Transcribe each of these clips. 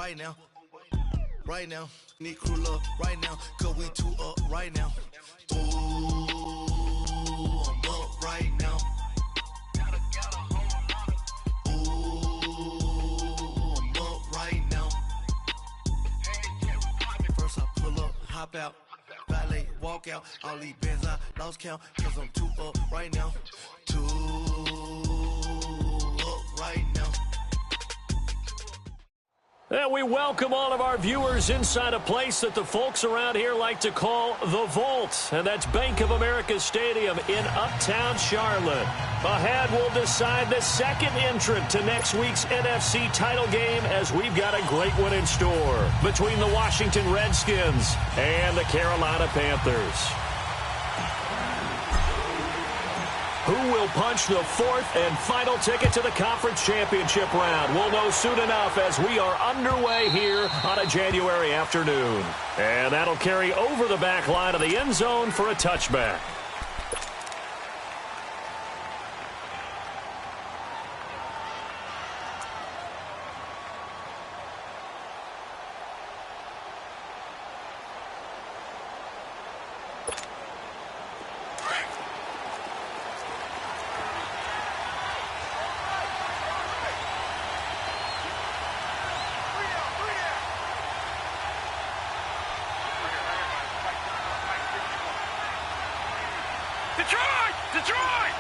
right now. Right now. Need crew love right now. Cause we two up right now. Ooh, I'm up right now. Ooh, I'm up right now. First I pull up, hop out. Valet, walk out. All these bands I lost count. Cause I'm two up right now. Two up right now. And we welcome all of our viewers inside a place that the folks around here like to call the Vault. And that's Bank of America Stadium in Uptown Charlotte. Ahead, we'll decide the second entrant to next week's NFC title game as we've got a great one in store between the Washington Redskins and the Carolina Panthers. Who will punch the fourth and final ticket to the conference championship round? We'll know soon enough as we are underway here on a January afternoon. And that'll carry over the back line of the end zone for a touchback. Detroit!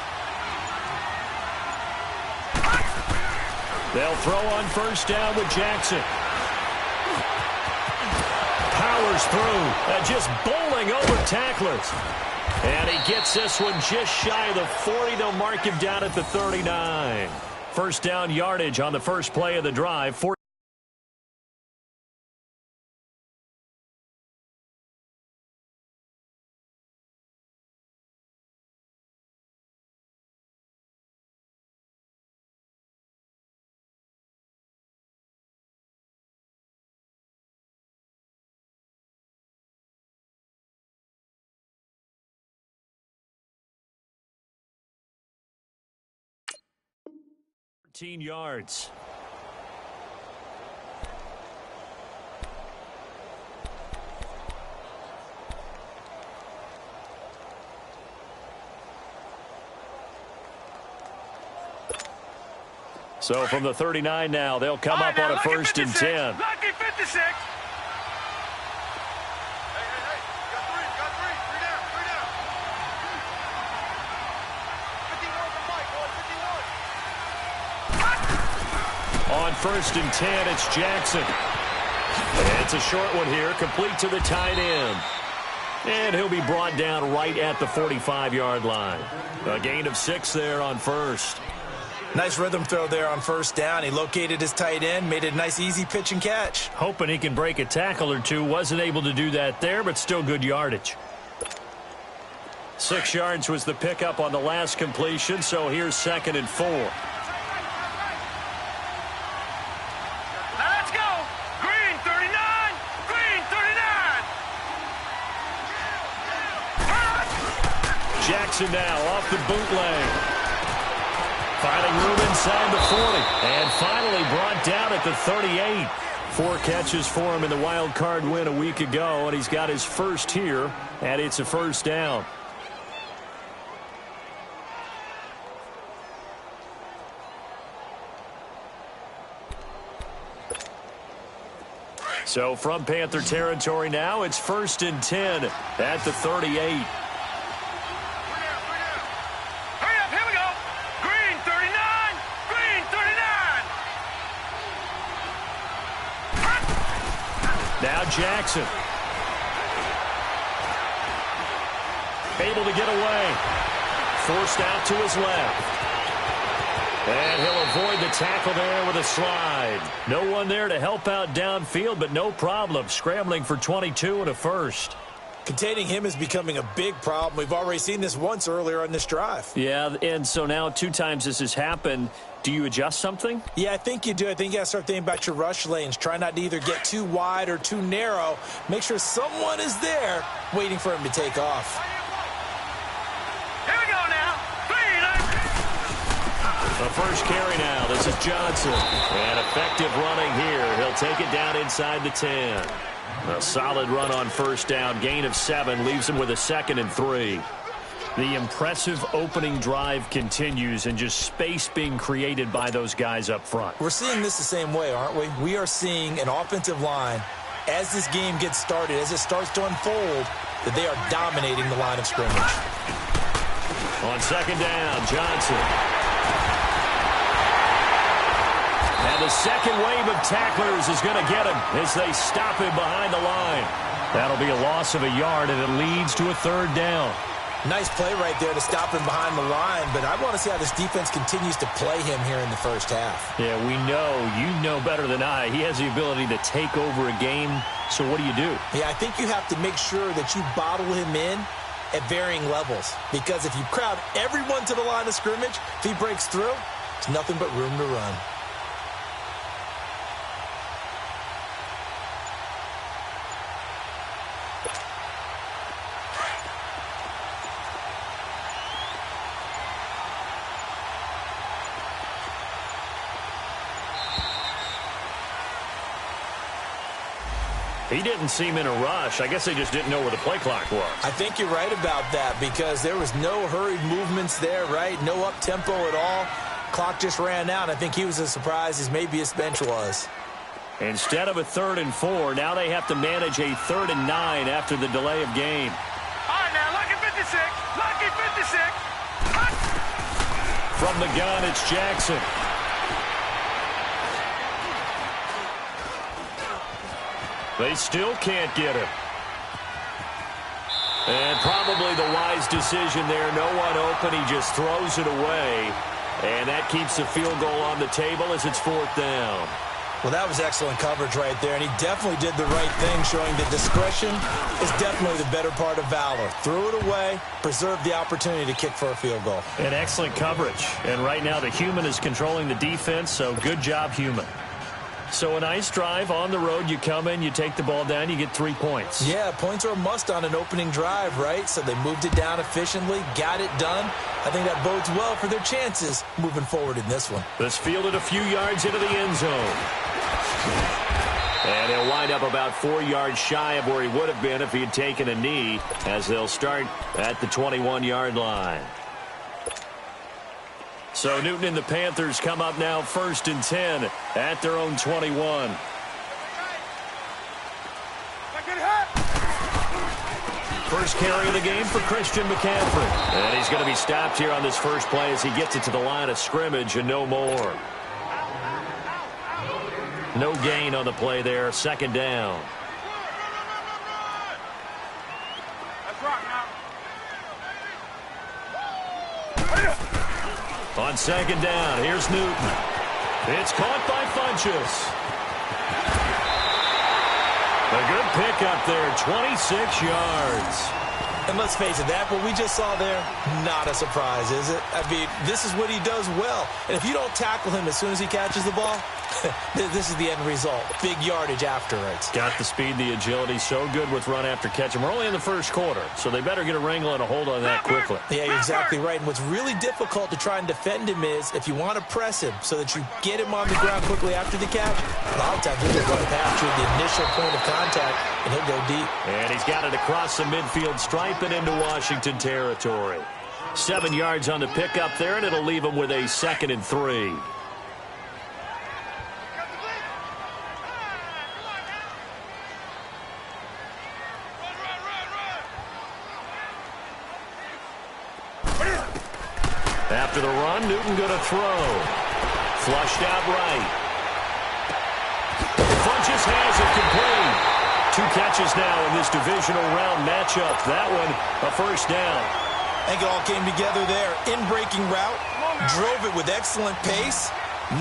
They'll throw on first down with Jackson. Powers through, just bowling over tacklers. And he gets this one just shy of the 40. They'll mark him down at the 39. First down yardage on the first play of the drive. 14 yards. So from the 39 now, they'll come up on a first and 10. Lucky 56. On first and 10, it's Jackson. It's a short one here, complete to the tight end. And he'll be brought down right at the 45-yard line. A gain of 6 there on first. Nice rhythm throw there on first down. He located his tight end, made it a nice easy pitch and catch. Hoping he can break a tackle or two. Wasn't able to do that there, but still good yardage. 6 yards was the pickup on the last completion, so here's 2nd and 4. Let's go. Green 39. Green 39. Jackson now off the bootleg. Finding room inside the 40. And finally brought down at the 38. 4 catches for him in the wild card win a week ago, and he's got his first here, and it's a first down. So from Panther territory now, it's 1st and 10 at the 38. Now Jackson. Able to get away. Forced out to his left. And he'll avoid the tackle there with a slide. No one there to help out downfield, but no problem. Scrambling for 22 and a first. Containing him is becoming a big problem. We've already seen this once earlier on this drive. Yeah, and so now 2 times this has happened. Do you adjust something? Yeah, I think you do. I think you got to start thinking about your rush lanes. Try not to either get too wide or too narrow. Make sure someone is there waiting for him to take off. Here we go now. The first carry now. This is Johnson. And effective running here. He'll take it down inside the 10. A solid run on first down. Gain of 7 leaves him with a 2nd and 3. The impressive opening drive continues, and just space being created by those guys up front. We're seeing this the same way, aren't we? We are seeing an offensive line, as this game gets started, as it starts to unfold, that they are dominating the line of scrimmage. On second down, Johnson. And the second wave of tacklers is going to get him as they stop him behind the line. That'll be a loss of a yard, and it leads to a 3rd down. Nice play right there to stop him behind the line, but I want to see how this defense continues to play him here in the first half. Yeah, we know. You know better than I. He has the ability to take over a game, so what do you do? Yeah, I think you have to make sure that you bottle him in at varying levels, because if you crowd everyone to the line of scrimmage, if he breaks through, there's nothing but room to run. He didn't seem in a rush. I guess they just didn't know where the play clock was. I think you're right about that, because there was no hurried movements there, right? No up-tempo at all. Clock just ran out. I think he was as surprised as maybe his bench was. Instead of a 3rd and 4, now they have to manage a 3rd and 9 after the delay of game. All right, now, lucky 56. Lucky 56. From the gun, it's Jackson. They still can't get him. And probably the wise decision there. No one open. He just throws it away. And that keeps the field goal on the table as it's 4th down. Well, that was excellent coverage right there, and he definitely did the right thing, showing that discretion is definitely the better part of valor. Threw it away, preserved the opportunity to kick for a field goal. And excellent coverage. And right now the human is controlling the defense, so good job, human. So a nice drive on the road. You come in, you take the ball down, you get 3 points. Yeah, points are a must on an opening drive, right? So they moved it down efficiently, got it done. I think that bodes well for their chances moving forward in this one. This fielded a few yards into the end zone. And he'll wind up about 4 yards shy of where he would have been if he had taken a knee, as they'll start at the 21-yard line. So Newton and the Panthers come up now 1st and 10 at their own 21. First carry of the game for Christian McCaffrey. And he's going to be stopped here on this first play as he gets it to the line of scrimmage and no more. No gain on the play there. 2nd down. On 2nd down, here's Newton. It's caught by Funchess. A good pickup there, 26 yards. And let's face it, that what we just saw there, not a surprise, is it? I mean, this is what he does well. And if you don't tackle him as soon as he catches the ball, this is the end result. Big yardage afterwards. Got the speed, the agility, so good with run after catch. And we're only in the first quarter, so they better get a wrangle and a hold on that quickly. Yeah, you're exactly right. And what's really difficult to try and defend him is if you want to press him so that you get him on the ground quickly after the catch, a lot of times he'll just run past you at the initial point of contact, and he'll go deep. And he's got it across the midfield stripe and into Washington territory. 7 yards on the pickup there, and it'll leave him with a 2nd and 3. After the run, Newton going to throw. Flushed out right. Funchess has it complete. 2 catches now in this divisional round matchup. That one, a first down. I think it all came together there. In-breaking route, drove it with excellent pace.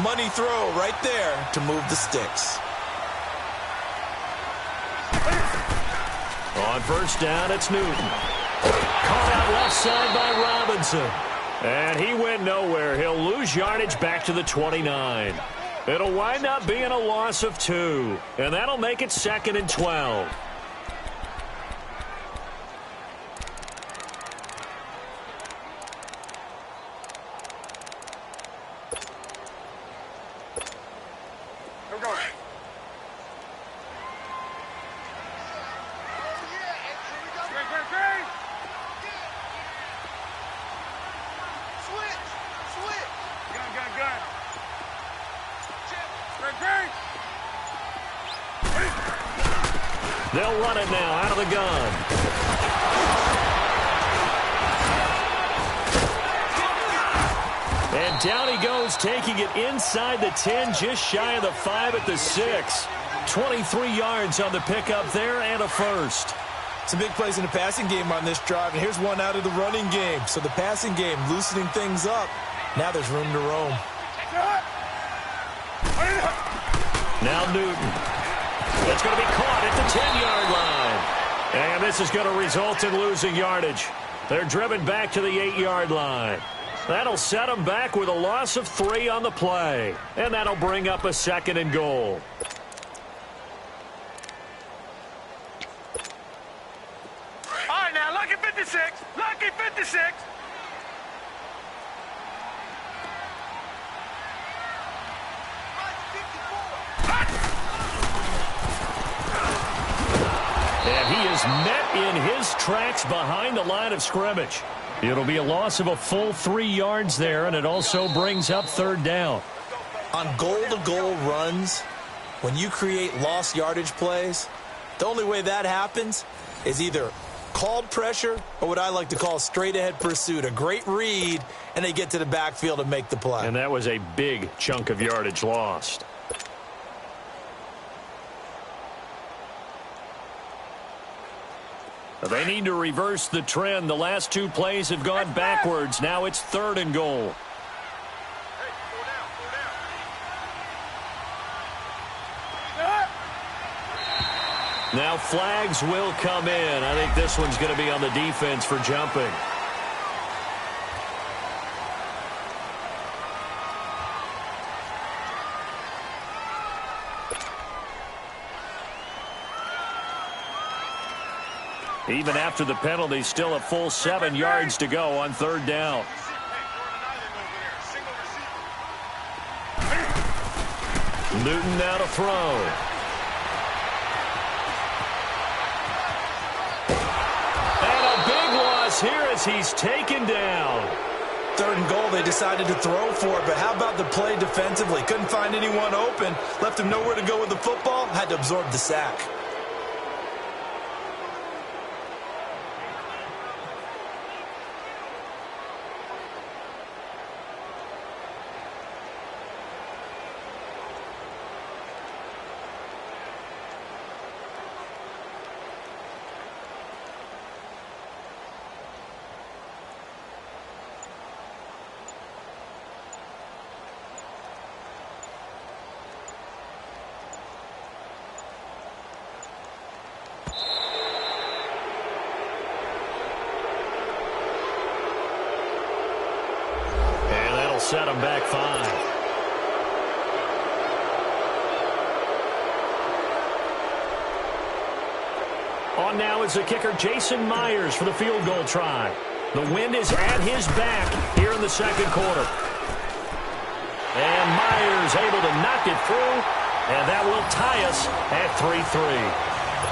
Money throw right there to move the sticks. On first down, it's Newton. Caught out left side by Robinson. And he went nowhere. He'll lose yardage back to the 29. It'll wind up being a loss of 2. And that'll make it 2nd and 12. They'll run it now out of the gun. And down he goes, taking it inside the 10, just shy of the 5 at the 6. 23 yards on the pickup there and a first. Some big plays in the passing game on this drive, and here's one out of the running game. So the passing game loosening things up. Now there's room to roam. Now Newton. It's going to be caught at the 10-yard line. And this is going to result in losing yardage. They're driven back to the 8-yard line. That'll set them back with a loss of 3 on the play. And that'll bring up a 2nd and goal. All right, now, lucky 56. Lucky 56. And he is met in his tracks behind the line of scrimmage. It'll be a loss of a full 3 yards there, and it also brings up 3rd down. On goal-to-goal runs, when you create lost yardage plays, the only way that happens is either called pressure or what I like to call straight-ahead pursuit. A great read, and they get to the backfield and make the play. And that was a big chunk of yardage lost. They need to reverse the trend. The last 2 plays have gone backwards. Now it's 3rd and goal. Now flags will come in. I think this one's going to be on the defense for jumping. Even after the penalty, still a full 7 yards to go on 3rd down. Newton now to throw. And a big loss here as he's taken down. 3rd and goal, they decided to throw for it, but how about the play defensively? Couldn't find anyone open, left him nowhere to go with the football, had to absorb the sack. Set him back 5. On now is the kicker, Jason Myers, for the field goal try. The wind is at his back here in the 2nd quarter. And Myers able to knock it through, and that will tie us at 3-3.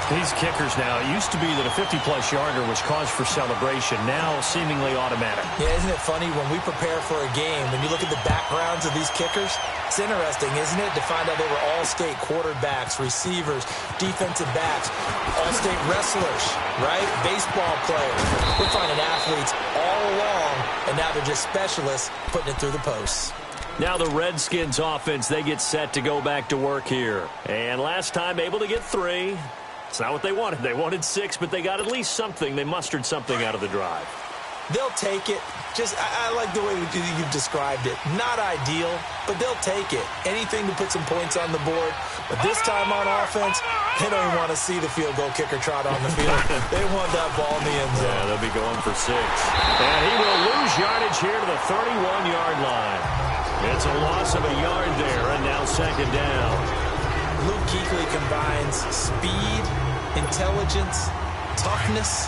These kickers now, it used to be that a 50-plus yarder was cause for celebration, now seemingly automatic. Yeah, isn't it funny when we prepare for a game, when you look at the backgrounds of these kickers, it's interesting, isn't it, to find out they were all-state quarterbacks, receivers, defensive backs, all-state wrestlers, right? Baseball players. We're finding athletes all along, and now they're just specialists putting it through the posts. Now the Redskins offense, they get set to go back to work here. And last time able to get 3. It's not what they wanted. They wanted 6, but they got at least something. They mustered something out of the drive. They'll take it. I like the way you've described it. Not ideal, but they'll take it. Anything to put some points on the board. But this time on offense, they don't even want to see the field goal kicker trot on the field. They want that ball in the end zone. Yeah, they'll be going for 6. And he will lose yardage here to the 31-yard line. It's a loss of a yard there, and now 2nd down. Luke Kuechly combines speed, intelligence, toughness,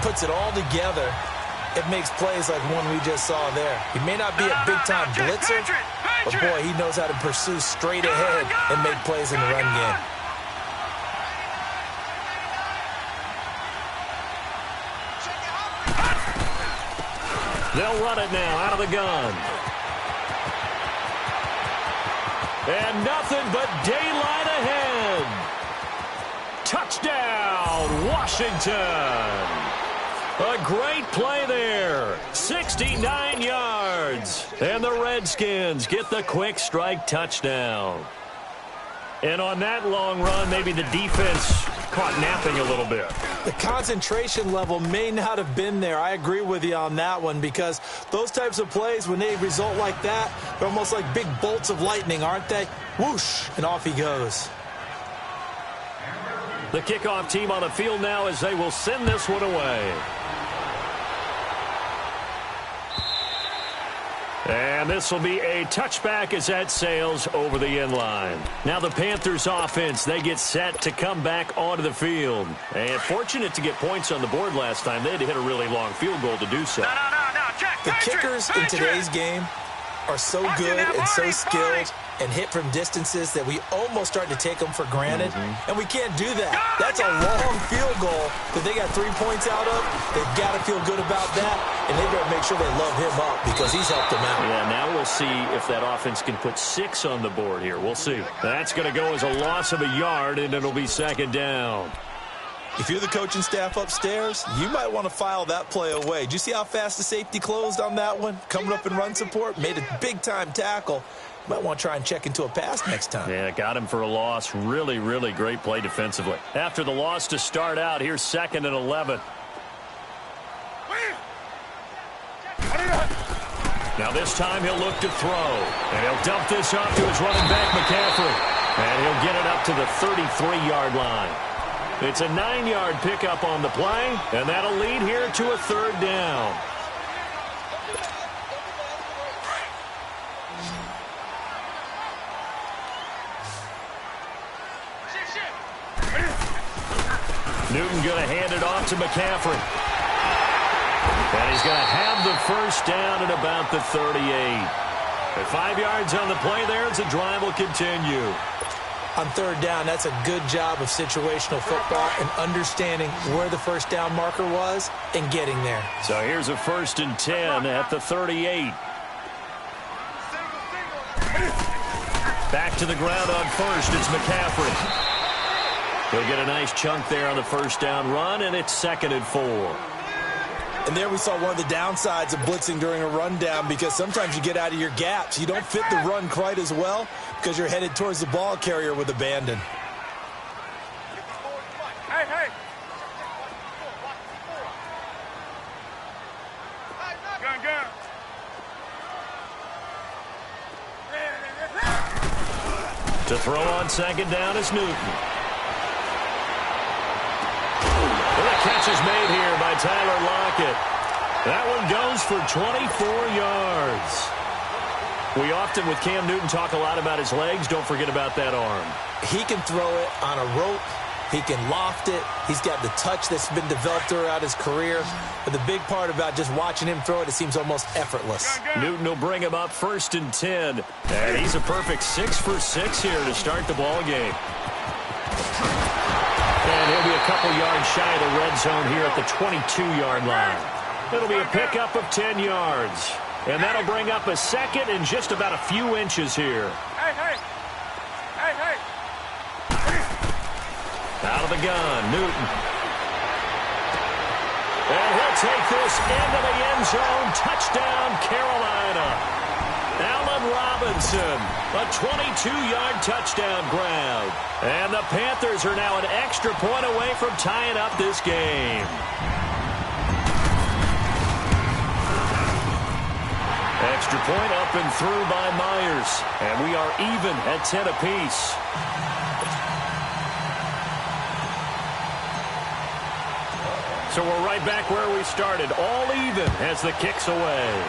puts it all together. It makes plays like one we just saw there. He may not be a big-time blitzer, but boy, he knows how to pursue straight ahead and make plays in the run game. They'll run it now out of the gun. And nothing but daylight ahead. Touchdown, Washington. A great play there. 69 yards. And the Redskins get the quick strike touchdown. And on that long run, maybe the defense caught napping a little bit. The concentration level may not have been there. I agree with you on that one, because those types of plays, when they result like that, they're almost like big bolts of lightning, aren't they? Whoosh, and off he goes. The kickoff team on the field now as they will send this one away. And this will be a touchback as that sails over the end line. Now the Panthers offense, they get set to come back onto the field. And fortunate to get points on the board last time. They had to hit a really long field goal to do so. No. Check. The kickers in today's game are so good and so skilled and hit from distances that we almost start to take them for granted. And we can't do that. That's a long field goal that they got 3 points out of. They've got to feel good about that, and they better make sure they love him up because he's helped them out. Yeah, now we'll see if that offense can put 6 on the board here. We'll see. That's going to go as a loss of a yard, and it'll be second down. If you're the coaching staff upstairs, you might want to file that play away. Did you see how fast the safety closed on that one? Coming up in run support, made a big-time tackle. Might want to try and check into a pass next time. Yeah, got him for a loss. Really, really great play defensively. After the loss to start out, here's 2nd and 11. Now this time he'll look to throw. And he'll dump this off to his running back, McCaffrey. And he'll get it up to the 33-yard line. It's a 9-yard pickup on the play, and that'll lead here to a 3rd down. Newton going to hand it off to McCaffrey. And he's going to have the first down at about the 38. At 5 yards on the play there, as the drive will continue. On 3rd down, that's a good job of situational football and understanding where the first down marker was and getting there. So here's a 1st and 10 at the 38. Back to the ground on 1st. It's McCaffrey. He'll get a nice chunk there on the first down run, and it's 2nd and 4. And there we saw one of the downsides of blitzing during a rundown, because sometimes you get out of your gaps. You don't fit the run quite as well because you're headed towards the ball carrier with abandon. Hey. Gun. To throw on 2nd down is Newton. The catch is made here by Tyler Lockett. That one goes for 24 yards. We often, with Cam Newton, talk a lot about his legs. Don't forget about that arm. He can throw it on a rope. He can loft it. He's got the touch that's been developed throughout his career. But the big part about just watching him throw it, it seems almost effortless. Newton will bring him up 1st and 10. And he's a perfect 6 for 6 here to start the ball game. And he'll be a couple yards shy of the red zone here at the 22-yard line. It'll be a pickup of 10 yards. And that'll bring up a 2nd and just about a few inches here. Hey. Out of the gun, Newton. And he'll take this into the end zone. Touchdown, Carolina. Allen Robinson, a 22-yard touchdown grab. And the Panthers are now an extra point away from tying up this game. Extra point up and through by Myers. And we are even at 10 apiece. So we're right back where we started, all even as the kick's away.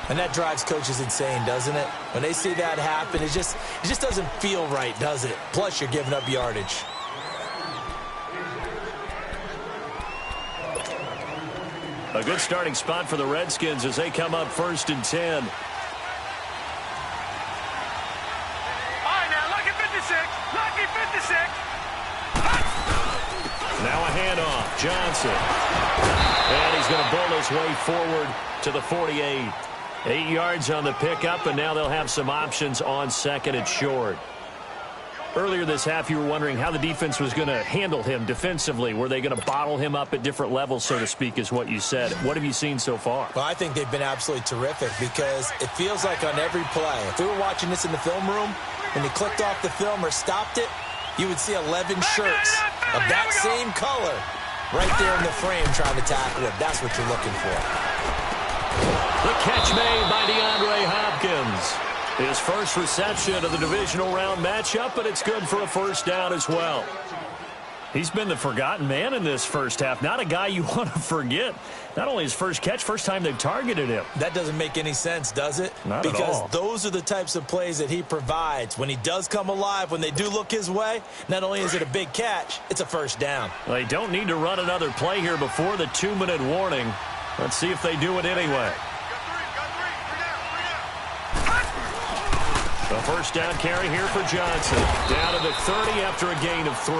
And that drives coaches insane, doesn't it? When they see that happen, it just doesn't feel right, does it? Plus, you're giving up yardage. A good starting spot for the Redskins as they come up 1st and 10. All right, now, lucky 56. Lucky 56. Now a handoff. Johnson. And he's going to bull his way forward to the 48. 8 yards on the pickup, and now they'll have some options on 2nd and short. Earlier this half, you were wondering how the defense was going to handle him defensively. Were they going to bottle him up at different levels, so to speak, is what you said. What have you seen so far? Well, I think they've been absolutely terrific because it feels like on every play, if we were watching this in the film room, when they clicked off the film or stopped it, you would see 11 shirts of that same color right there in the frame trying to tackle him. That's what you're looking for. The catch made by DeAndre Hopkins. His first reception of the divisional round matchup, but it's good for a first down as well. He's been the forgotten man in this first half. Not a guy you want to forget. Not only his first catch, first time they've targeted him. That doesn't make any sense, does it? Not at all. Because those are the types of plays that he provides. When he does come alive, when they do look his way, not only is it a big catch, it's a first down. They don't need to run another play here before the 2-minute warning. Let's see if they do it anyway. A first down carry here for Johnson. Down to the 30 after a gain of 3.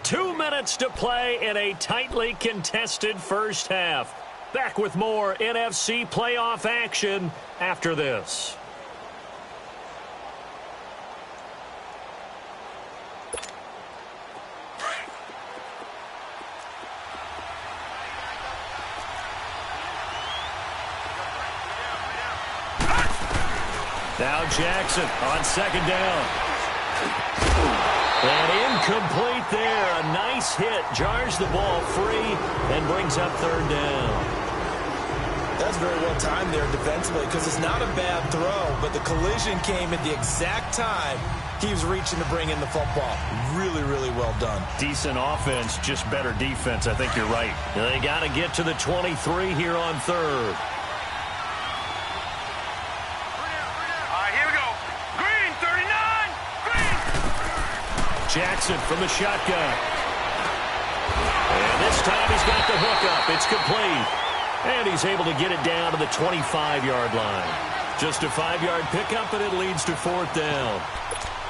Two minutes to play in a tightly contested first half. Back with more NFC playoff action after this. Now Jackson on second down. And incomplete there. A nice hit. Jars the ball free and brings up third down. That's very well timed there defensively because it's not a bad throw, but the collision came at the exact time he was reaching to bring in the football. Really, really well done. Decent offense, just better defense. I think you're right. They got to get to the 23 here on third. Jackson from the shotgun. And this time he's got the hookup. It's complete. And he's able to get it down to the 25-yard line. Just a 5-yard pickup, and it leads to fourth down.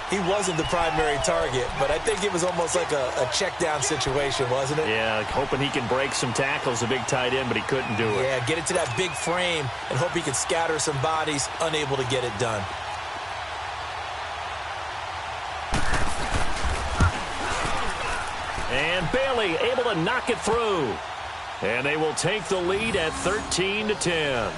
He wasn't the primary target, but I think it was almost like a check down situation, wasn't it? Yeah, hoping he can break some tackles, a big tight end, but he couldn't do it. Yeah, get it to that big frame and hope he can scatter some bodies, unable to get it done. And Bailey able to knock it through. And they will take the lead at 13-10.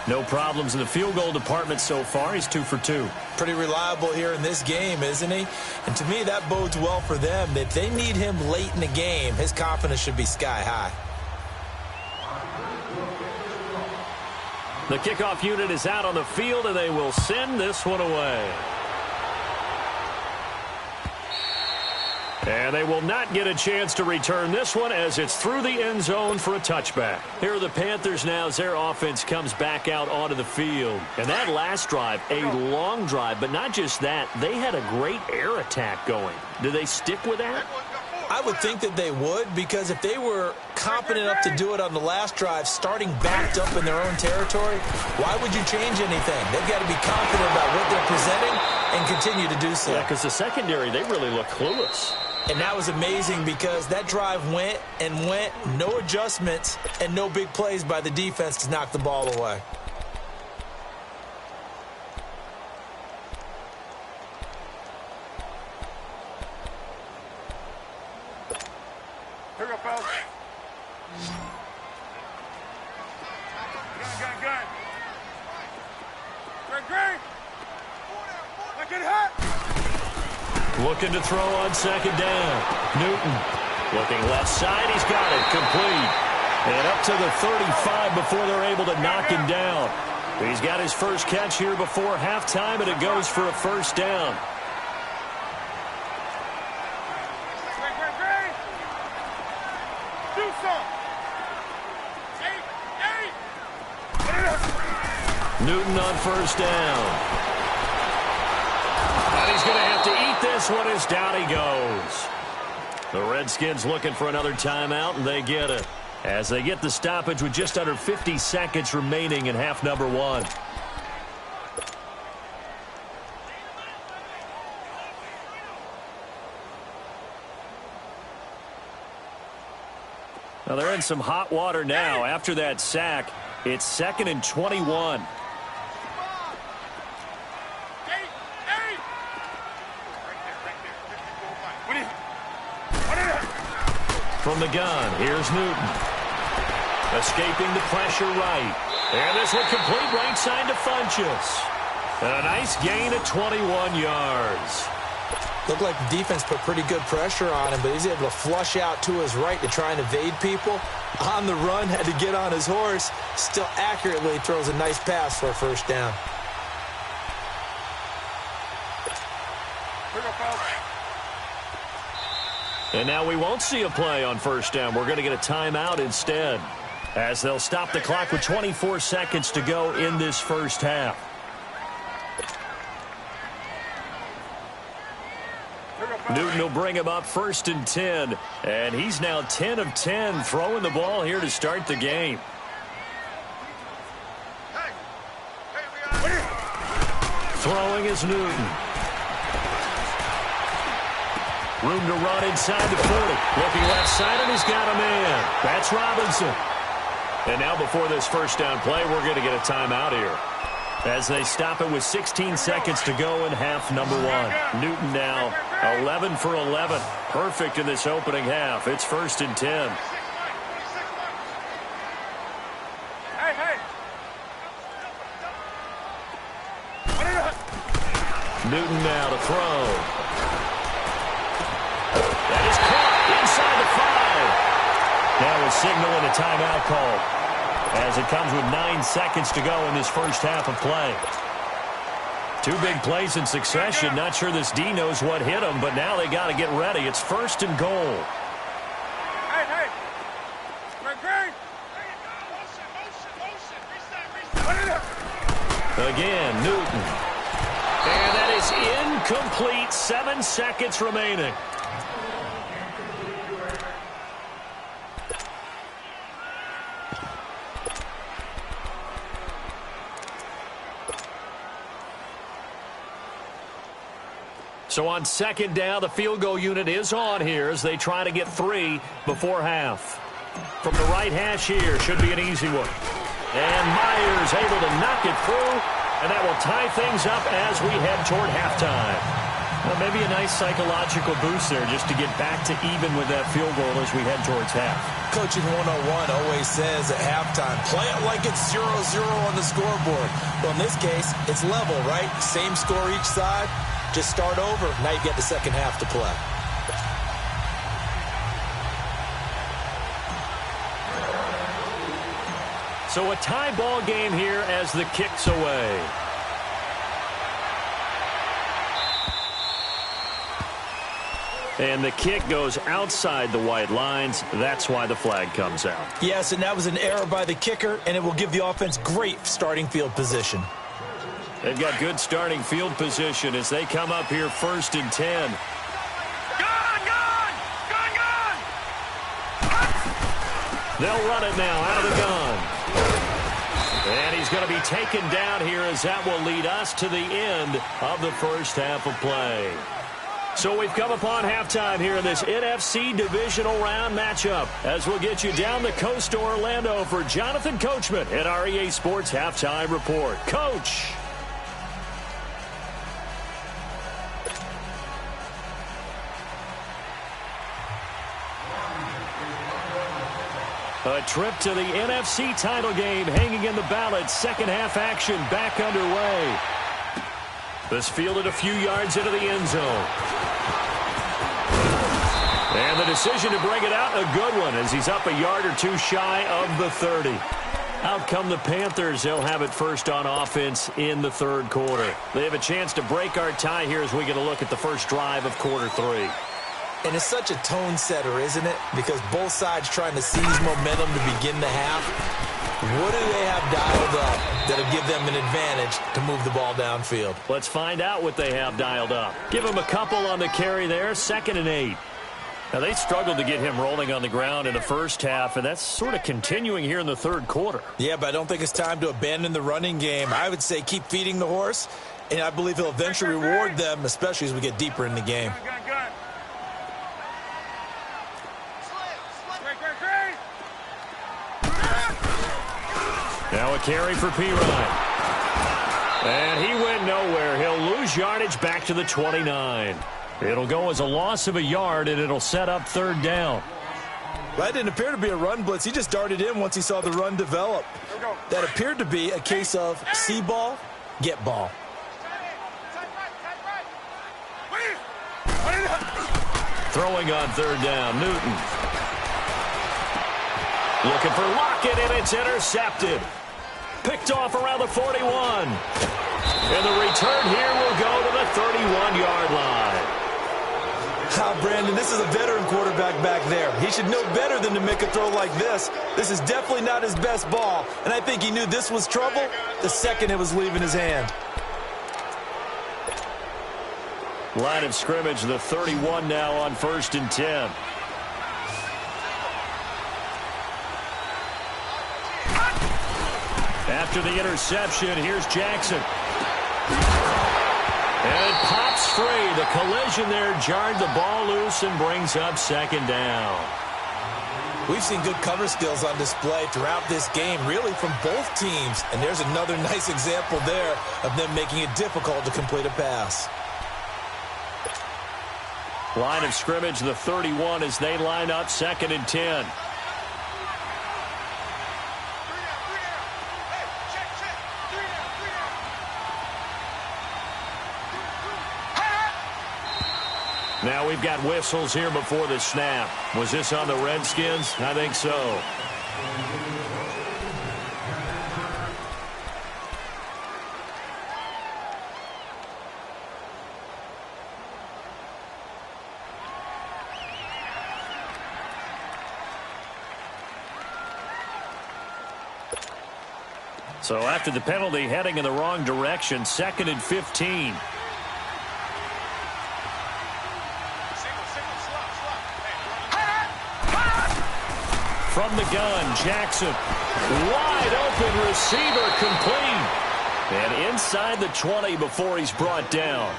No problems in the field goal department so far. He's 2 for 2. Pretty reliable here in this game, isn't he? And to me, that bodes well for them. If they need him late in the game, his confidence should be sky high. The kickoff unit is out on the field, and they will send this one away. And they will not get a chance to return this one as it's through the end zone for a touchback. Here are the Panthers now as their offense comes back out onto the field. And that last drive, a long drive, but not just that. They had a great air attack going. Do they stick with that? I would think that they would, because if they were competent enough to do it on the last drive, starting backed up in their own territory, why would you change anything? They've got to be confident about what they're presenting and continue to do so. Yeah, because the secondary, they really look clueless. And that was amazing because that drive went and went, no adjustments, and no big plays by the defense to knock the ball away. Here we go, fellas. Gun. Green. Not getting hot. Looking to throw on second down. Newton looking left side. He's got it. Complete. And up to the 35 before they're able to knock him down. He's got his first catch here before halftime, and it goes for a first down. Green. Do something. Eight. Newton on first down. And he's going to have to eat this one as down he goes. The Redskins looking for another timeout, and they get it. As they get the stoppage with just under 50 seconds remaining in half number 1. Now they're in some hot water now. After that sack, it's 2nd and 21. From the gun, here's Newton. Escaping the pressure right. And this one complete right side to Funchess. And a nice gain of 21 yards. Looked like the defense put pretty good pressure on him, but he's able to flush out to his right to try and evade people. On the run, had to get on his horse. Still accurately throws a nice pass for a first down. And now we won't see a play on first down. We're going to get a timeout instead, as they'll stop the clock with 24 seconds to go in this first half. Newton will bring him up 1st and 10, and he's now 10 of 10 throwing the ball here to start the game. Throwing is Newton. Room to run inside the 40. Looking left side, and he's got a man. That's Robinson. And now before this first down play, we're going to get a timeout here, as they stop it with 16 seconds to go in half number 1. Newton now 11 for 11. Perfect in this opening half. It's 1st and 10. Newton now to throw. That is caught inside the 5. Now we're signaling a timeout call, as it comes with 9 seconds to go in this first half of play. 2 big plays in succession. Not sure this D knows what hit him, but now they got to get ready. It's 1st and goal. Again, Newton. And that is incomplete. 7 seconds remaining. So on 2nd down, the field goal unit is on here as they try to get 3 before half. From the right hash here, should be an easy one. And Myers able to knock it through, and that will tie things up as we head toward halftime. Well, maybe a nice psychological boost there just to get back to even with that field goal as we head towards half. Coaching 101 always says at halftime, play it like it's 0-0 on the scoreboard. Well, in this case, it's level, right? Same score each side. Just start over. Now you get the second half to play. So a tie ball game here as the kick's away. And the kick goes outside the white lines. That's why the flag comes out. Yes, and that was an error by the kicker, and it will give the offense great starting field position. They've got good starting field position as they come up here 1st and 10. They'll run it now out of the gun. And he's going to be taken down here as that will lead us to the end of the first half of play. So we've come upon halftime here in this NFC divisional round matchup, as we'll get you down the coast to Orlando for Jonathan Coachman in our EA Sports Halftime Report. Coach. A trip to the NFC title game hanging in the balance. Second half action back underway. This fielded a few yards into the end zone. And the decision to bring it out, a good one, as he's up a yard or two shy of the 30. Out come the Panthers. They'll have it first on offense in the 3rd quarter. They have a chance to break our tie here as we get a look at the first drive of quarter 3. And it's such a tone setter, isn't it? Because both sides trying to seize momentum to begin the half. What do they have dialed up that'll give them an advantage to move the ball downfield? Let's find out what they have dialed up. Give them a couple on the carry there. 2nd and 8. Now, they struggled to get him rolling on the ground in the first half, and that's sort of continuing here in the 3rd quarter. Yeah, but I don't think it's time to abandon the running game. I would say keep feeding the horse, and I believe he'll eventually reward them, especially as we get deeper in the game. A carry for Pirine. And he went nowhere. He'll lose yardage back to the 29. It'll go as a loss of a yard, and it'll set up third down. That didn't appear to be a run blitz. He just darted in once he saw the run develop. That appeared to be a case of see ball, get ball. Throwing on third down, Newton. Looking for Lockett, and it's intercepted. Picked off around the 41. And the return here will go to the 31-yard line. Brandon, this is a veteran quarterback back there. He should know better than to make a throw like this. This is definitely not his best ball, and I think he knew this was trouble the second it was leaving his hand. Line of scrimmage, the 31 now on 1st and 10. After the interception, here's Jackson. And it pops free. The collision there jarred the ball loose and brings up second down. We've seen good cover skills on display throughout this game, really from both teams. And there's another nice example there of them making it difficult to complete a pass. Line of scrimmage, the 31 as they line up 2nd and 10. Now we've got whistles here before the snap. Was this on the Redskins? I think so. So after the penalty, heading in the wrong direction, 2nd and 15. From the gun, Jackson. Wide open receiver, complete. And inside the 20 before he's brought down.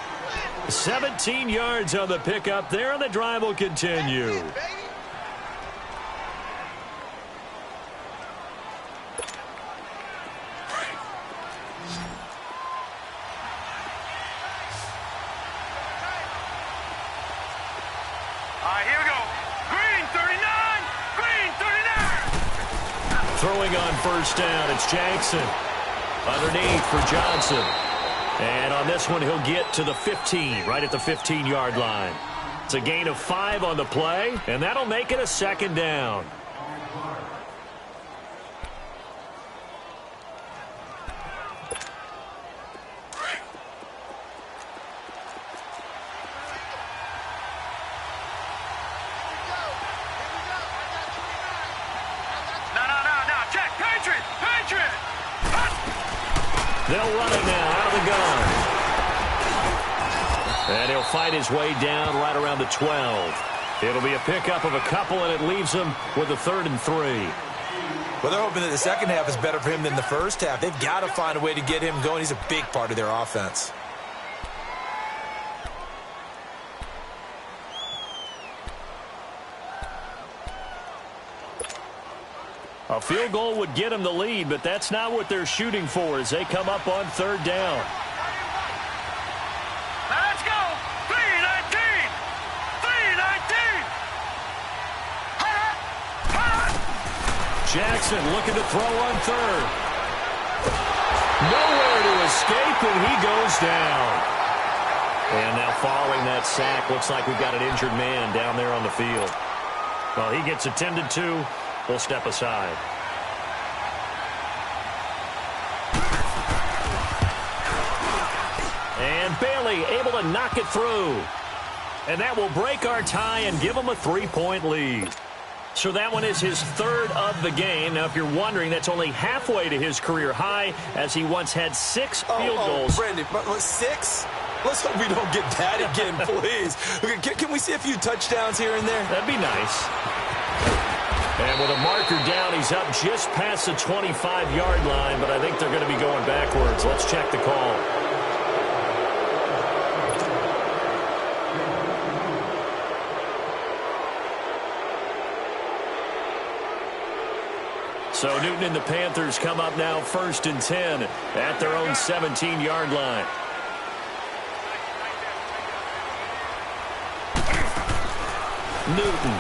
17 yards on the pickup there, and the drive will continue. Here we go. Green 39. Green 39. Throwing on 1st down, it's Jackson. Underneath for Johnson. And on this one, he'll get to the 15, right at the 15-yard line. It's a gain of 5 on the play, and that'll make it a 2nd down. They'll run it now out of the gun. And he'll fight his way down right around the 12. It'll be a pickup of a couple, and it leaves him with a 3rd and 3. Well, they're hoping that the second half is better for him than the first half. They've got to find a way to get him going. He's a big part of their offense. A field goal would get them the lead, but that's not what they're shooting for as they come up on 3rd down. Now let's go. 319. 319. Jackson looking to throw on 3rd. Nowhere to escape, and he goes down. And now following that sack, looks like we've got an injured man down there on the field. Well, he gets attended to. We'll step aside. And Bailey able to knock it through. And that will break our tie and give him a 3-point lead. So that one is his 3rd of the game. Now, if you're wondering, that's only halfway to his career high, as he once had 6 field goals. Brandon, 6? Let's hope we don't get that again, please. Can we see a few touchdowns here and there? That'd be nice. And with a marker down, he's up just past the 25-yard line, but I think they're going to be going backwards. Let's check the call. So Newton and the Panthers come up now 1st and 10 at their own 17-yard line. Newton.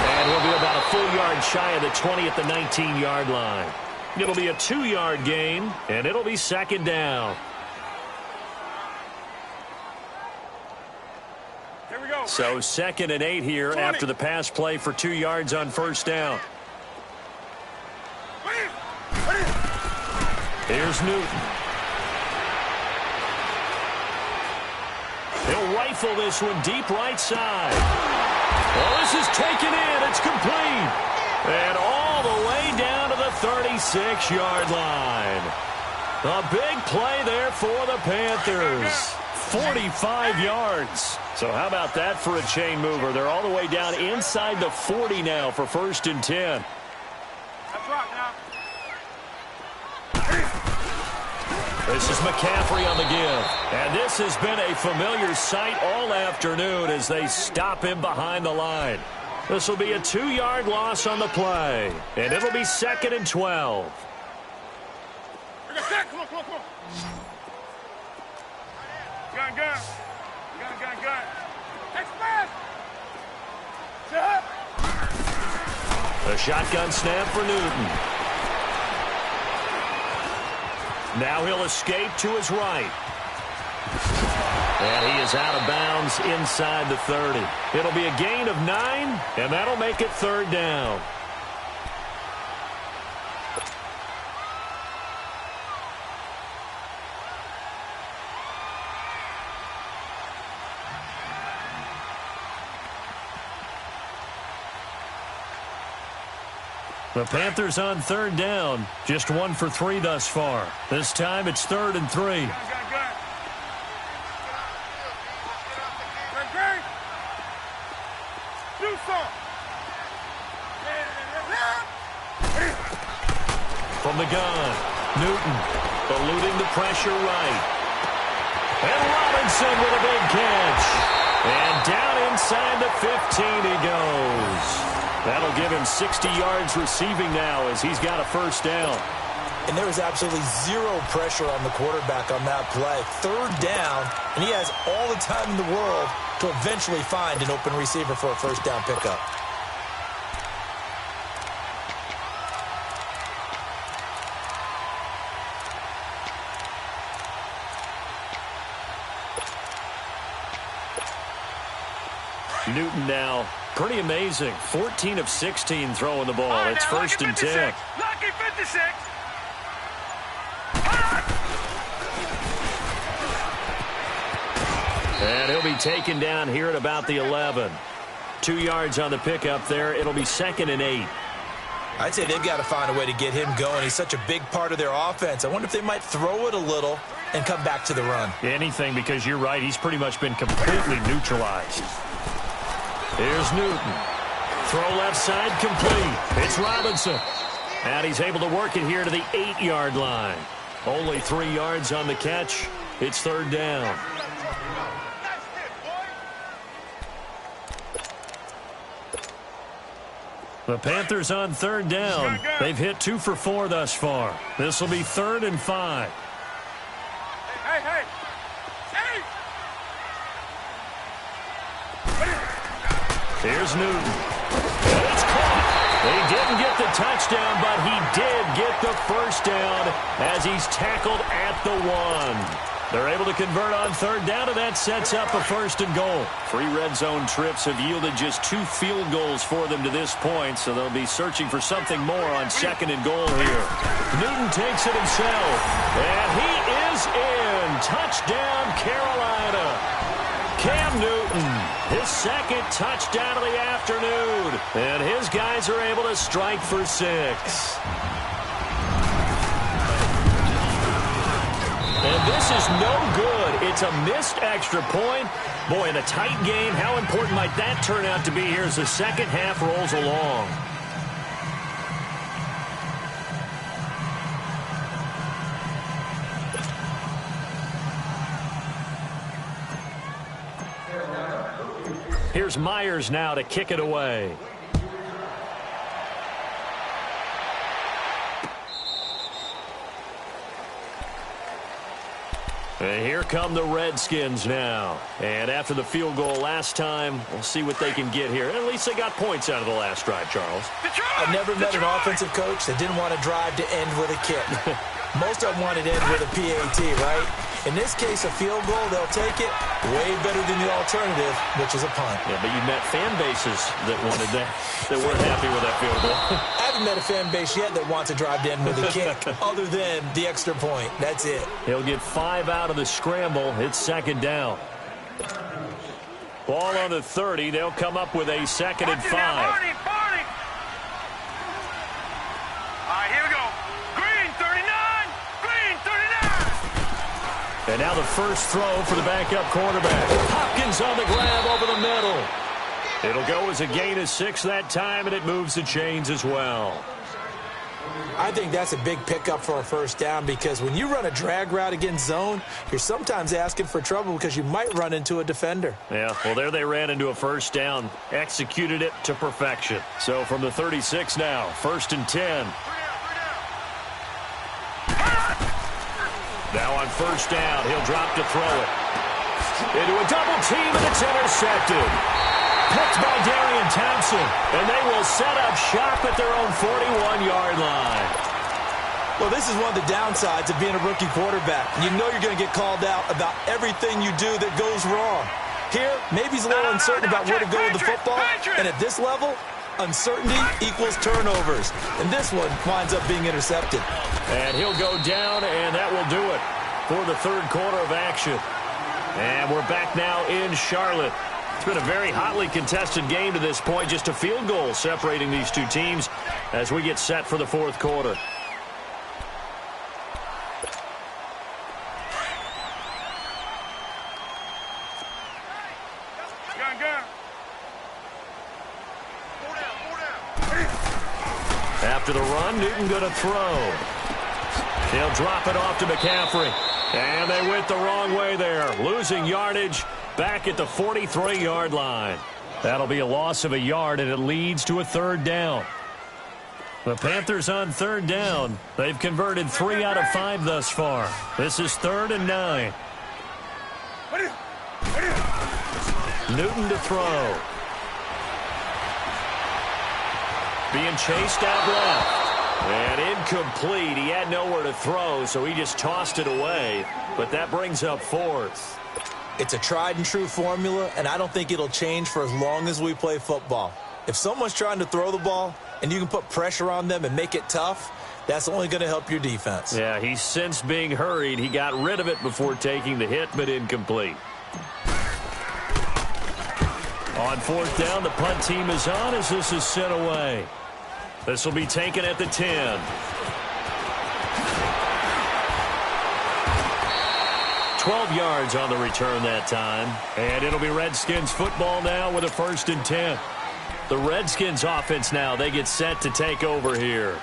And he'll be about a full yard shy of the 20 at the 19-yard line. It'll be a 2-yard gain, and it'll be 2nd down. Here we go. So 2nd and 8 here 20. after the pass play for 2 yards on 1st down. Here's Newton. He'll rifle this one deep right side. Well, this is taken in. It's complete. And all the way down to the 36-yard line. A big play there for the Panthers. 45 yards. So how about that for a chain mover? They're all the way down inside the 40 now for 1st and 10. That's right now. This is McCaffrey on the give. And this has been a familiar sight all afternoon as they stop him behind the line. This will be a 2-yard loss on the play. And it'll be 2nd and 12. Come on, come on, come on. Gun. Express! A shotgun snap for Newton. Now he'll escape to his right. And he is out of bounds inside the 30. It'll be a gain of 9, and that'll make it 3rd down. The Panthers on 3rd down. Just 1 for 3 thus far. This time it's 3rd and 3. Gun. Do something. From the gun, Newton eluding the pressure right. And Robinson with a big catch. And down inside the 15 he goes. That'll give him 60 yards receiving now as he's got a 1st down. And there was absolutely zero pressure on the quarterback on that play. 3rd down, and he has all the time in the world to eventually find an open receiver for a 1st down pickup. Newton now, pretty amazing. 14 of 16 throwing the ball. It's 1st and 10. Lucky 56. And he'll be taken down here at about the 11. 2 yards on the pickup there. It'll be 2nd and 8. I'd say they've got to find a way to get him going. He's such a big part of their offense. I wonder if they might throw it a little and come back to the run. Anything, because you're right. He's pretty much been completely neutralized. Here's Newton. Throw left side complete. It's Robinson. And he's able to work it here to the 8-yard line. Only 3 yards on the catch. It's 3rd down. The Panthers on 3rd down. They've hit 2 for 4 thus far. This will be 3rd and 5. Hey. Here's Newton. And it's caught. He didn't get the touchdown, but he did get the 1st down as he's tackled at the 1. They're able to convert on 3rd down, and that sets up a 1st and goal. 3 red zone trips have yielded just 2 field goals for them to this point, so they'll be searching for something more on 2nd and goal here. Newton takes it himself, and he is in. Touchdown, Carolina. Cam Newton, his 2nd touchdown of the afternoon, and his guys are able to strike for 6. And this is no good. It's a missed extra point. Boy, in a tight game, how important might that turn out to be here as the second half rolls along? Here's Myers now to kick it away. And here come the Redskins now. And after the field goal last time, we'll see what they can get here. At least they got points out of the last drive, Charles. I've never met an offensive coach that didn't want to drive to end with a kick. Most of them wanted to end with a PAT, right? In this case, a field goal, they'll take it way better than the alternative, which is a punt. Yeah, but you met fan bases that wanted that, that weren't happy with that field goal. I haven't met a fan base yet that wants to drive to end with a kick, other than the extra point. That's it. He'll get 5 out of the scramble. It's second down. Ball on the 30. They'll come up with a second and 5. Barney. All right, here we go. Green 39. Green 39. And now the first throw for the backup quarterback. Hopkins on the grab over the middle. It'll go as a gain of 6 that time, and it moves the chains as well. I think that's a big pickup for a first down, because when you run a drag route against zone, you're sometimes asking for trouble because you might run into a defender. Yeah, well, there they ran into a first down, executed it to perfection. So from the 36 now, first and 10. Now on first down, he'll drop to throw it. Into a double team, and it's intercepted. Picked by Darian Thompson, and they will set up shop at their own 41-yard line. Well, this is one of the downsides of being a rookie quarterback. You know you're going to get called out about everything you do that goes wrong. Here, maybe he's a little uncertain about where to go with the football, and at this level, uncertainty equals turnovers. And this one winds up being intercepted. And he'll go down, and that will do it for the third quarter of action. And we're back now in Charlotte. It's been a very hotly contested game to this point. Just a field goal separating these two teams as we get set for the fourth quarter. Gun. After the run, Newton going to throw. They'll drop it off to McCaffrey. And they went the wrong way there, losing yardage back at the 43-yard line. That'll be a loss of a yard, and it leads to a third down. The Panthers on third down. They've converted 3 out of 5 thus far. This is 3rd and 9. Newton to throw. Being chased out left. And incomplete. He had nowhere to throw, so he just tossed it away. But that brings up 4th. It's a tried-and-true formula, and I don't think it'll change for as long as we play football. If someone's trying to throw the ball and you can put pressure on them and make it tough, that's only going to help your defense. Yeah, he sensed being hurried. He got rid of it before taking the hit, but incomplete. On 4th down, the punt team is on as this is sent away. This will be taken at the 10. 12 yards on the return that time. And it'll be Redskins football now with a 1st and 10. The Redskins offense now, they get set to take over here.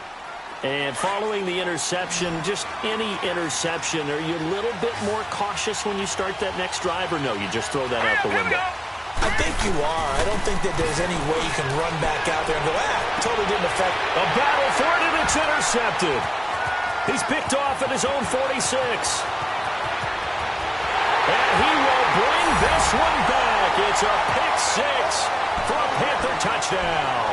And following the interception, just any interception, are you a little bit more cautious when you start that next drive, or no, you just throw that out the window? I think you are. I don't think that there's any way you can run back out there and go, totally didn't affect. A battle for it, and it's intercepted. He's picked off at his own 46. And he will bring this one back. It's a pick 6 for a Panther touchdown.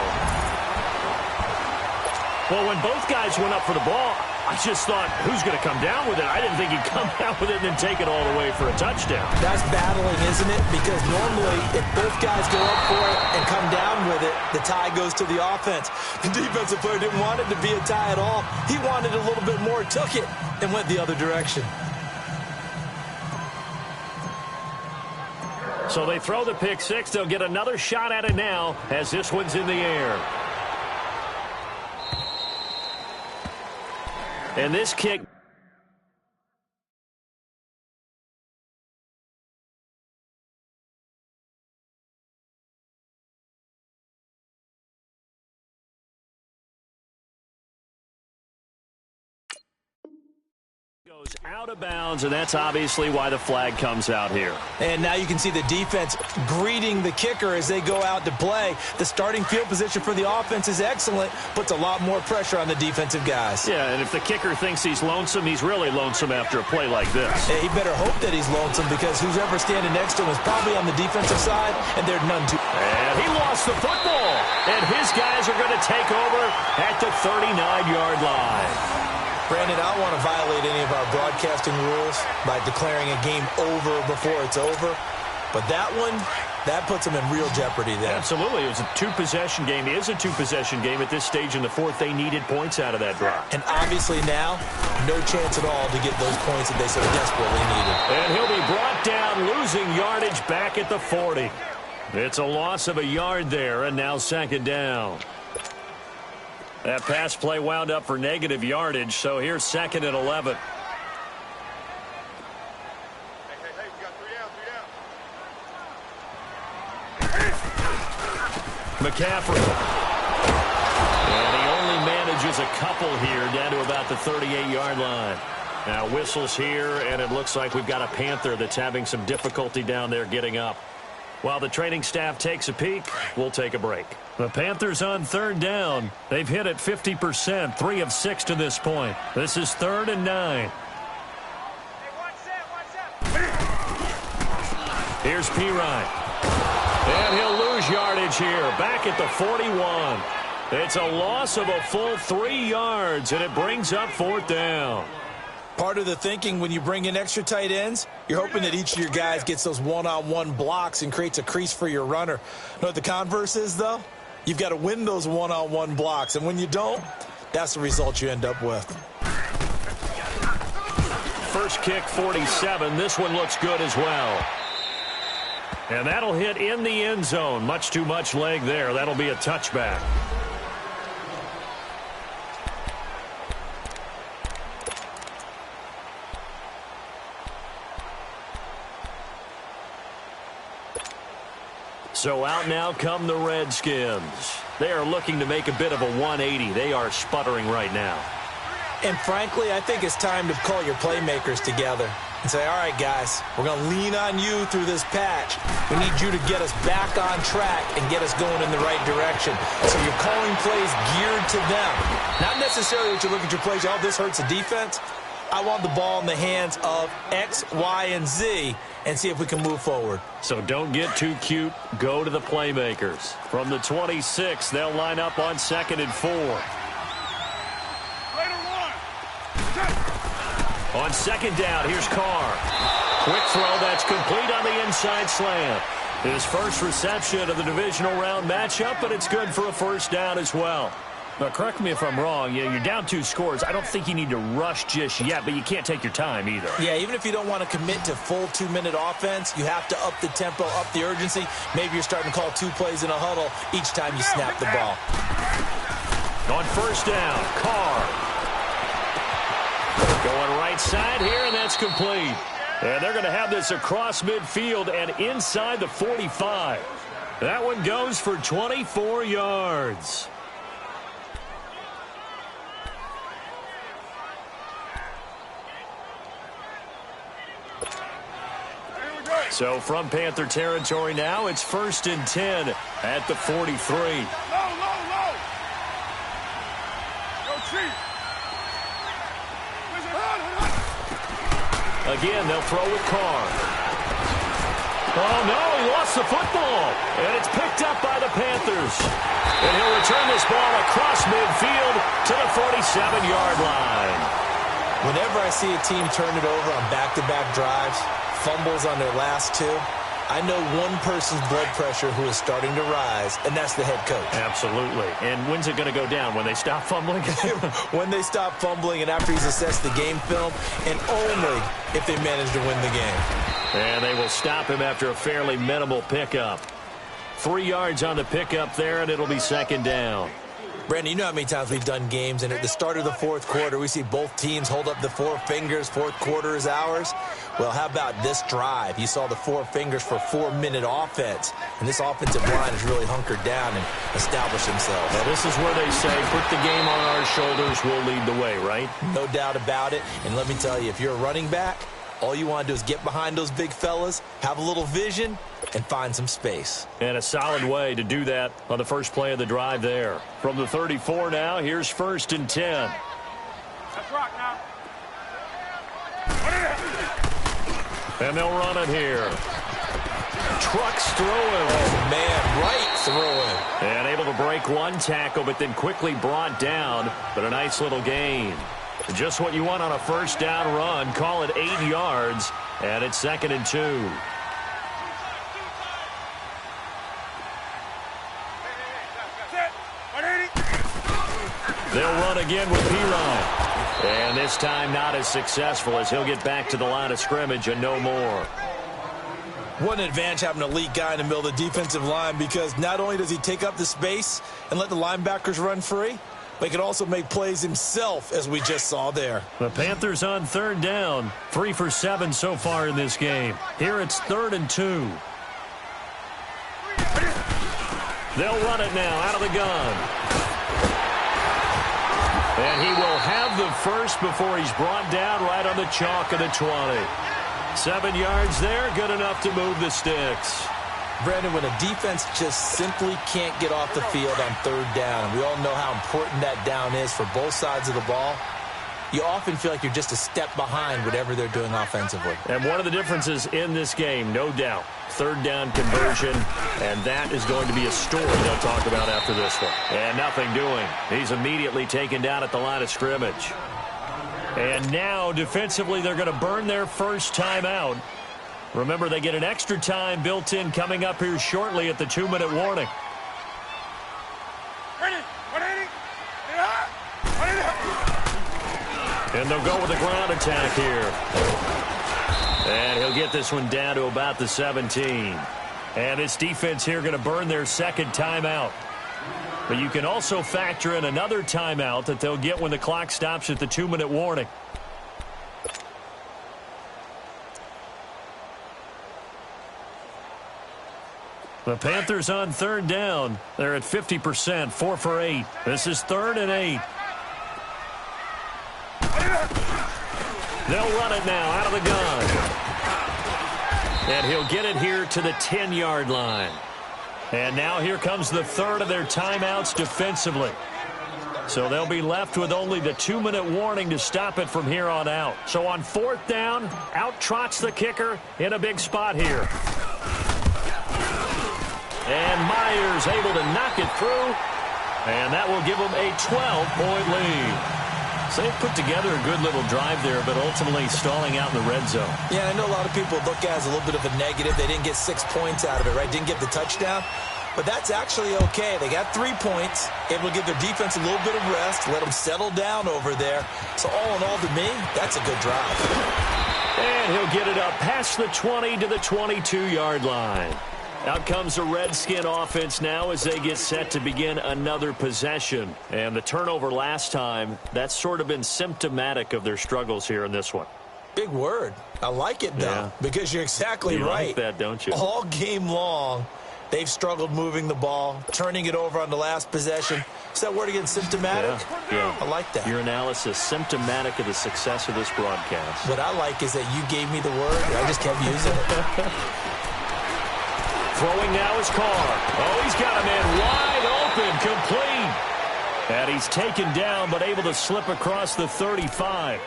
Well, when both guys went up for the ball, I just thought, who's going to come down with it? I didn't think he'd come down with it and then take it all the way for a touchdown. That's battling, isn't it? Because normally, if both guys go up for it and come down with it, the tie goes to the offense. The defensive player didn't want it to be a tie at all. He wanted a little bit more, took it, and went the other direction. So they throw the pick 6. They'll get another shot at it now as this one's in the air. And this kick. Goes out of bounds, and that's obviously why the flag comes out here. And now you can see the defense greeting the kicker as they go out to play. The starting field position for the offense is excellent, puts a lot more pressure on the defensive guys. Yeah, and if the kicker thinks he's lonesome, he's really lonesome after a play like this. Yeah, he better hope that he's lonesome because who's ever standing next to him is probably on the defensive side, and they're none too. And he lost the football, and his guys are going to take over at the 39-yard line. Brandon, I don't want to violate any of our broadcasting rules by declaring a game over before it's over. But that one, that puts them in real jeopardy there. Absolutely. It was a two-possession game. It is a two-possession game at this stage in the fourth. They needed points out of that drive. And obviously now, no chance at all to get those points that they so desperately needed. And he'll be brought down, losing yardage back at the 40. It's a loss of a yard there, and now second down. That pass play wound up for negative yardage, so here's second and 11. Hey, you got three down. McCaffrey. And he only manages a couple here down to about the 38-yard line. Now whistles here, and it looks like we've got a Panther that's having some difficulty down there getting up. While the training staff takes a peek, we'll take a break. The Panthers on third down. They've hit it 50%, 3 of 6 to this point. This is 3rd and 9. Here's Pirine. And he'll lose yardage here, back at the 41. It's a loss of a full 3 yards, and it brings up 4th down. Part of the thinking when you bring in extra tight ends, you're hoping that each of your guys gets those one-on-one blocks and creates a crease for your runner. You know what the converse is, though? You've got to win those one-on-one blocks, and when you don't, that's the result you end up with. First kick, 47. This one looks good as well. And that'll hit in the end zone. Much too much leg there. That'll be a touchback. So out now come the Redskins. They are looking to make a bit of a 180. They are sputtering right now. And frankly, I think it's time to call your playmakers together and say, all right, guys, we're going to lean on you through this patch. We need you to get us back on track and get us going in the right direction. So you're calling plays geared to them. Not necessarily that you look at your plays, oh, this hurts the defense. I want the ball in the hands of X, Y, and Z and see if we can move forward. So don't get too cute. Go to the playmakers. From the 26, they'll line up on 2nd and 4. On 2nd down, here's Carr. Quick throw that's complete on the inside slant. His first reception of the divisional round matchup, but it's good for a 1st down as well. Now, correct me if I'm wrong. You're down 2 scores. I don't think you need to rush just yet, but you can't take your time either. Yeah, even if you don't want to commit to full 2-minute offense, you have to up the tempo, up the urgency. Maybe you're starting to call 2 plays in a huddle each time you snap the ball. On 1st down, Carr. Going right side here, and that's complete. And they're going to have this across midfield and inside the 45. That one goes for 24 yards. So from Panther territory now, it's 1st and 10 at the 43. Low. Go Chief. Again, they'll throw with Carr. Oh, no, he lost the football. And it's picked up by the Panthers. And he'll return this ball across midfield to the 47-yard line. Whenever I see a team turn it over on back-to-back drives, fumbles on their last 2, I know one person's blood pressure who is starting to rise, and that's the head coach. Absolutely. And when's it going to go down? When they stop fumbling? When they stop fumbling and after he's assessed the game film, and only if they manage to win the game. And they will stop him after a fairly minimal pickup. 3 yards on the pickup there, and it'll be 2nd down. Brandon, you know how many times we've done games, and at the start of the fourth quarter, we see both teams hold up the four fingers, fourth quarter is ours. Well, how about this drive? You saw the four fingers for 4-minute offense, and this offensive line has really hunkered down and established themselves. Now, this is where they say, put the game on our shoulders, we'll lead the way, right? No doubt about it, and let me tell you, if you're a running back, all you want to do is get behind those big fellas, have a little vision, and find some space. And a solid way to do that on the first play of the drive there. From the 34 now, here's 1st and 10. Let's rock now. And they'll run it here. Trucks throwing. Oh, man, right throwing. And able to break one tackle, but then quickly brought down. But a nice little gain. Just what you want on a first down run. Call it 8 yards, and it's 2nd and 2. They'll run again with Pirine. And this time not as successful as he'll get back to the line of scrimmage and no more. What an advantage having an elite guy in the middle of the defensive line, because not only does he take up the space and let the linebackers run free, but he can also make plays himself, as we just saw there. The Panthers on 3rd down. 3 for 7 so far in this game. Here it's 3rd and 2. They'll run it now out of the gun. And he will have the first before he's brought down right on the chalk of the 20. 7 yards there, good enough to move the sticks. Brandon, when a defense just simply can't get off the field on 3rd down, and we all know how important that down is for both sides of the ball, you often feel like you're just a step behind whatever they're doing offensively. And one of the differences in this game, no doubt, 3rd down conversion, and that is going to be a story they'll talk about after this one. And nothing doing. He's immediately taken down at the line of scrimmage. And now, defensively, they're going to burn their first timeout. Remember, they get an extra time built in coming up here shortly at the 2-minute warning. And they'll go with a ground attack here. And he'll get this one down to about the 17. And this defense here going to burn their 2nd timeout. But you can also factor in another timeout that they'll get when the clock stops at the 2-minute warning. The Panthers on 3rd down. They're at 50%, 4 for 8. This is 3rd and 8. They'll run it now out of the gun. And he'll get it here to the 10-yard line. And now here comes the 3rd of their timeouts defensively. So they'll be left with only the 2-minute warning to stop it from here on out. So on 4th down, out trots the kicker in a big spot here. And Myers able to knock it through. And that will give them a 12-point lead. So they put together a good little drive there, but ultimately stalling out in the red zone. Yeah, I know a lot of people look at it as a little bit of a negative. They didn't get 6 points out of it, right? Didn't get the touchdown. But that's actually okay. They got 3 points. Able to give their defense a little bit of rest, let them settle down over there. So all in all, to me, that's a good drive. And he'll get it up past the 20 to the 22-yard line. Out comes the Redskin offense now as they get set to begin another possession. And the turnover last time, that's sort of been symptomatic of their struggles here in this one. Big word. I like it, though, because you're exactly right. You like that, don't you? All game long, they've struggled moving the ball, turning it over on the last possession. Is that word again, symptomatic? Yeah. I like that. Your analysis, symptomatic of the success of this broadcast. What I like is that you gave me the word, and I just kept using it. Throwing now is Carr. Oh, he's got a man wide open, complete. And he's taken down, but able to slip across the 35.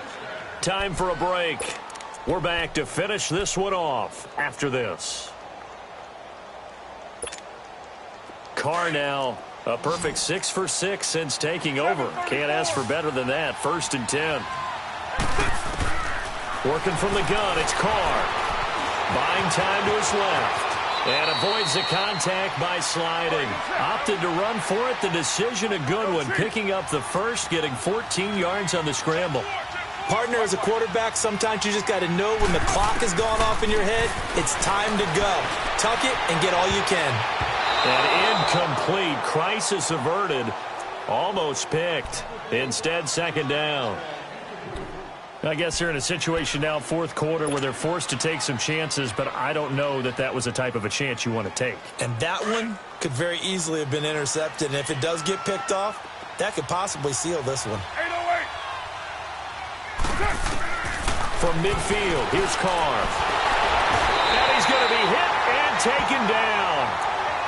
Time for a break. We're back to finish this one off after this. Carr now, a perfect 6 for 6 since taking over. Can't ask for better than that. 1st and 10. Working from the gun, it's Carr. Buying time to his left. And avoids the contact by sliding. Opted to run for it. The decision a good one. Picking up the first, getting 14 yards on the scramble. Partner, as a quarterback, sometimes you just got to know when the clock has gone off in your head, it's time to go. Tuck it and get all you can. And incomplete. Crisis averted. Almost picked. Instead, second down. I guess they're in a situation now, fourth quarter, where they're forced to take some chances, but I don't know that that was the type of a chance you want to take. And that one could very easily have been intercepted. And if it does get picked off, that could possibly seal this one. 808. From midfield, here's Carr. And he's going to be hit and taken down.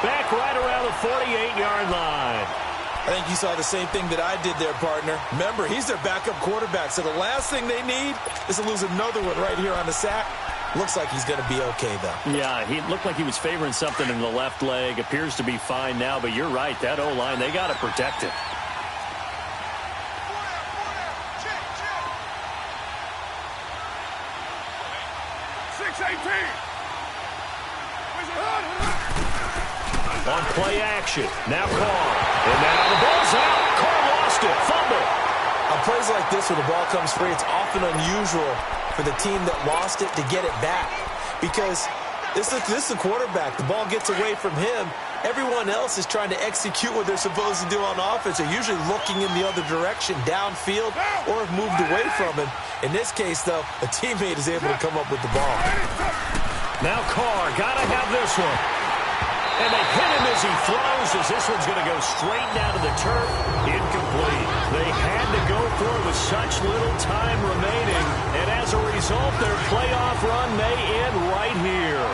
Back right around the 48-yard line. I think you saw the same thing that I did there, partner. Remember, he's their backup quarterback, so the last thing they need is to lose another one right here on the sack. Looks like he's going to be okay, though. Yeah, he looked like he was favoring something in the left leg. Appears to be fine now, but you're right. That O-line, they got to protect it. On play action. Now Carr. And now the ball's out. Carr lost it. Fumble. On plays like this where the ball comes free, it's often unusual for the team that lost it to get it back. Because this is the quarterback. The ball gets away from him. Everyone else is trying to execute what they're supposed to do on offense. They're usually looking in the other direction, downfield, or have moved away from him. In this case, though, a teammate is able to come up with the ball. Now Carr. Got to have this one. And they hit him as he throws, as this one's going to go straight down to the turf. Incomplete. They had to go for it with such little time remaining. And as a result, their playoff run may end right here.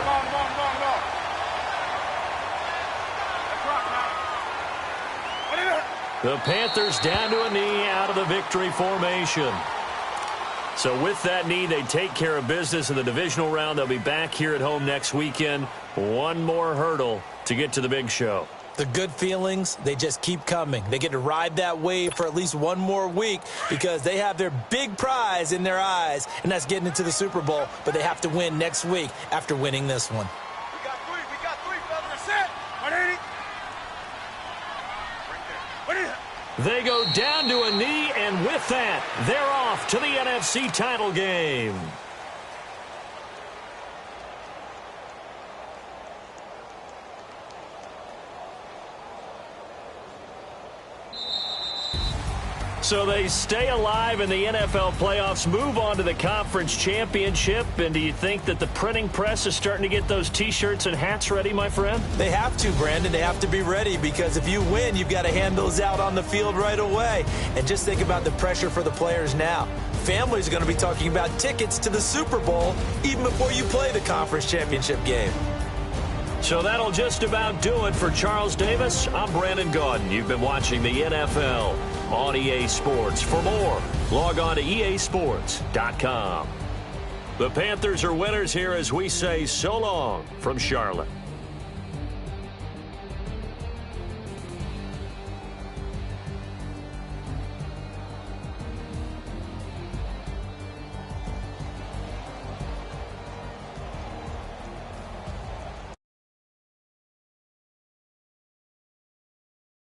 The Panthers down to a knee out of the victory formation. So with that knee, they take care of business in the divisional round. They'll be back here at home next weekend. One more hurdle to get to the big show. The good feelings, they just keep coming. They get to ride that wave for at least one more week because they have their big prize in their eyes, and that's getting into the Super Bowl. But they have to win next week after winning this one. We got three, brother. Set. 180. Right there. They go down to a knee, and with that, they're off to the NFC title game. So they stay alive in the NFL playoffs, move on to the conference championship. And do you think that the printing press is starting to get those T-shirts and hats ready, my friend? They have to, Brandon. They have to be ready because if you win, you've got to hand those out on the field right away. And just think about the pressure for the players now. Families are going to be talking about tickets to the Super Bowl even before you play the conference championship game. So that'll just about do it for Charles Davis. I'm Brandon Gaudin. You've been watching the NFL on EA Sports. For more, log on to easports.com. The Panthers are winners here as we say so long from Charlotte.